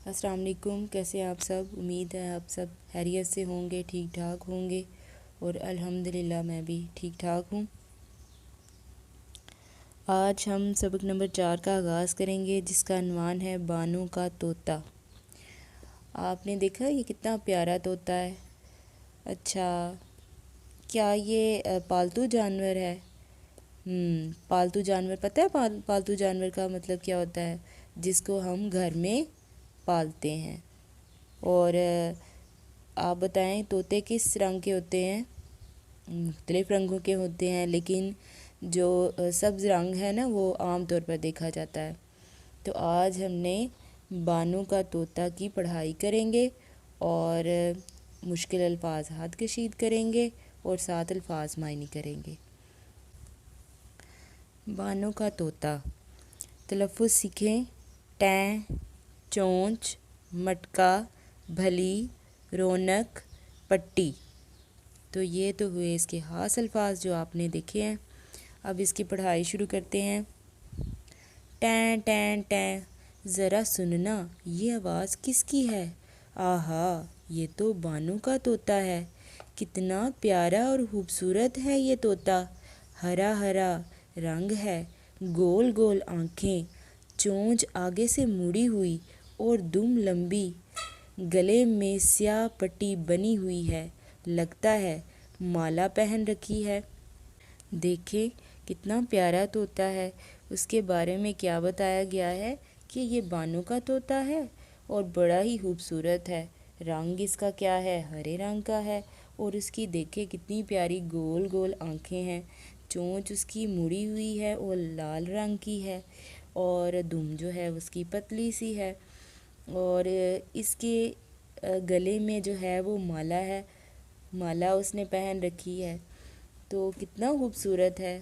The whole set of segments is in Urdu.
السلام علیکم، کیسے ہیں آپ سب؟ امید ہے آپ سب خیریت سے ہوں گے، ٹھیک ٹھاک ہوں گے، اور الحمدللہ میں بھی ٹھیک ٹھاک ہوں۔ آج ہم سبق نمبر 4 کا آغاز کریں گے، جس کا عنوان ہے بانو کا طوطا۔ آپ نے دیکھا یہ کتنا پیارا طوطا ہے؟ اچھا، کیا یہ پالتو جانور ہے؟ پالتو جانور پتہ ہے پالتو جانور کا مطلب کیا ہوتا ہے؟ جس کو ہم گھر میں پالتے ہیں۔ اور آپ بتائیں طوطے کس رنگ کے ہوتے ہیں؟ مختلف رنگوں کے ہوتے ہیں، لیکن جو سبز رنگ ہے نا وہ عام طور پر دیکھا جاتا ہے۔ تو آج ہم نے بانو کا طوطا کی پڑھائی کریں گے اور مشکل الفاظ ہاتھ کشید کریں گے اور 7 الفاظ معنی کریں گے۔ بانو کا طوطا، تلفظ سیکھیں: ٹیں، چونچ، مٹکا، بھلی، رونق، پٹی۔ تو یہ تو ہوئے اس کے خاص الفاظ جو آپ نے دیکھے ہیں۔ اب اس کی پڑھائی شروع کرتے ہیں۔ ٹیں ٹیں ٹیں، ذرا سننا یہ آواز کس کی ہے؟ آہا، یہ تو بانو کا طوطا ہے۔ کتنا پیارا اور خوبصورت ہے یہ طوطا۔ ہرا ہرا رنگ ہے، گول گول آنکھیں، چونچ آگے سے مڑی ہوئی اور دم لمبی، گلے میں سیاہ پٹی بنی ہوئی ہے، لگتا ہے مالا پہن رکھی ہے۔ دیکھیں کتنا پیارا طوطا ہے۔ اس کے بارے میں کیا بتایا گیا ہے کہ یہ بانو کا طوطا ہے اور بڑا ہی خوبصورت ہے۔ رنگ اس کا کیا ہے؟ ہرے رنگ کا ہے، اور اس کی دیکھیں کتنی پیاری گول گول آنکھیں ہیں، چونچ اس کی مڑی ہوئی ہے اور لال رنگ کی ہے، اور دم جو ہے اس کی پتلی سی ہے، اور اس کے گلے میں جو ہے وہ مالا ہے، مالا اس نے پہن رکھی ہے۔ تو کتنا خوبصورت ہے۔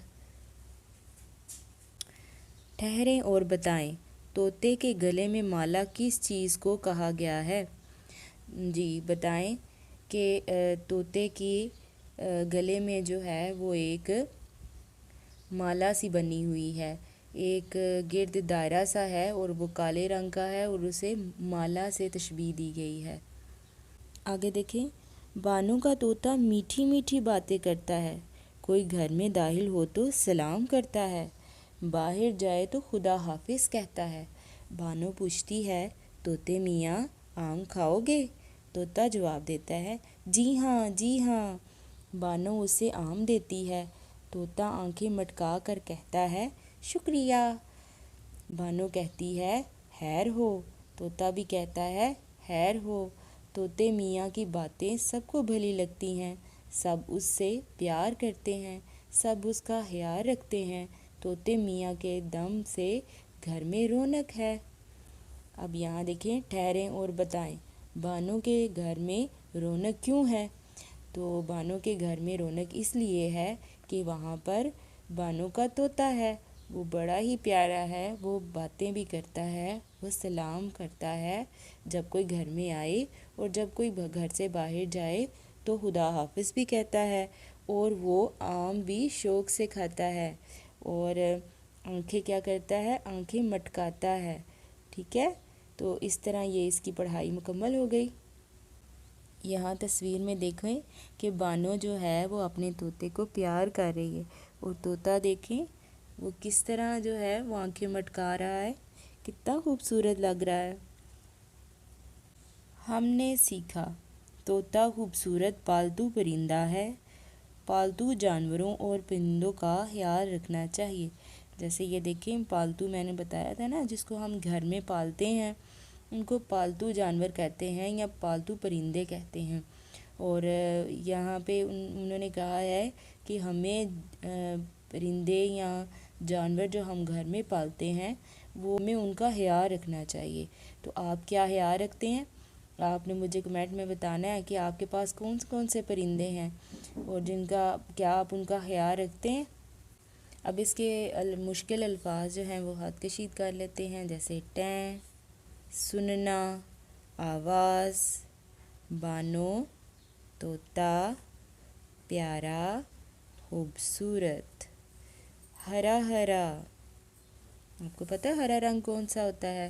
ٹھہریں اور بتائیں، طوطے کے گلے میں مالا کس چیز کو کہا گیا ہے؟ جی بتائیں کہ طوطے کی گلے میں جو ہے وہ ایک مالا سی بنی ہوئی ہے، ایک گرد دائرہ سا ہے، اور وہ کالے رنگ کا ہے، اور اسے مالا سے تشبیہ دی گئی ہے۔ آگے دیکھیں، بانو کا طوطا میٹھی میٹھی باتیں کرتا ہے، کوئی گھر میں داخل ہو تو سلام کرتا ہے، باہر جائے تو خدا حافظ کہتا ہے۔ بانو پوچھتی ہے، طوطے میاں آم کھاؤ گے؟ طوطا جواب دیتا ہے، جی ہاں جی ہاں۔ بانو اسے آم دیتی ہے۔ طوطا آنکھیں مٹکا کر کہتا ہے، شکریہ۔ بانو کہتی ہے، خیر ہو۔ طوطا بھی کہتا ہے، خیر ہو۔ طوطے میاں کی باتیں سب کو بھلی لگتی ہیں، سب اس سے پیار کرتے ہیں، سب اس کا خیال رکھتے ہیں۔ طوطے میاں کے دم سے گھر میں رونق ہے۔ اب یہاں دیکھیں، ٹھہریں اور بتائیں، بانو کے گھر میں رونق کیوں ہے؟ تو بانو کے گھر میں رونق اس لیے ہے کہ وہاں پر بانو کا طوطا ہے، وہ بڑا ہی پیارا ہے، وہ باتیں بھی کرتا ہے، وہ سلام کرتا ہے جب کوئی گھر میں آئے، اور جب کوئی گھر سے باہر جائے تو خدا حافظ بھی کہتا ہے، اور وہ آم بھی شوق سے کھاتا ہے، اور آنکھیں کیا کرتا ہے؟ آنکھیں مٹکاتا ہے۔ ٹھیک ہے، تو اس طرح یہ اس کی پڑھائی مکمل ہو گئی۔ یہاں تصویر میں دیکھیں کہ بانو جو ہے وہ اپنے طوطے کو پیار کر رہی ہے، اور طوطا دیکھیں وہ کس طرح جو ہے وہ آنکھیں مٹکا رہا ہے، کتنا خوبصورت لگ رہا ہے۔ ہم نے سیکھا، طوطا خوبصورت پالتو پرندہ ہے، پالتو جانوروں اور پرندوں کا خیال رکھنا چاہیے۔ جیسے یہ دیکھیں پالتو، میں نے بتایا تھا نا، جس کو ہم گھر میں پالتے ہیں ان کو پالتو جانور کہتے ہیں یا پالتو پرندے کہتے ہیں۔ اور یہاں پہ انہوں نے کہا ہے کہ ہمیں پرندے یا جانور جو ہم گھر میں پالتے ہیں وہ ہمیں ان کا خیال رکھنا چاہیے۔ تو آپ کیا خیال رکھتے ہیں؟ آپ نے مجھے کمنٹ میں بتانا ہے کہ آپ کے پاس کون سے پرندے ہیں اور جن کا کیا آپ ان کا خیال رکھتے ہیں۔ اب اس کے مشکل الفاظ جو ہیں وہ ہاتھ کشید کر لیتے ہیں، جیسے ٹیں، سننا، آواز، بانو، طوطا، پیارا، خوبصورت، ہرا ہرا۔ آپ کو پتہ ہے ہرا رنگ کون سا ہوتا ہے؟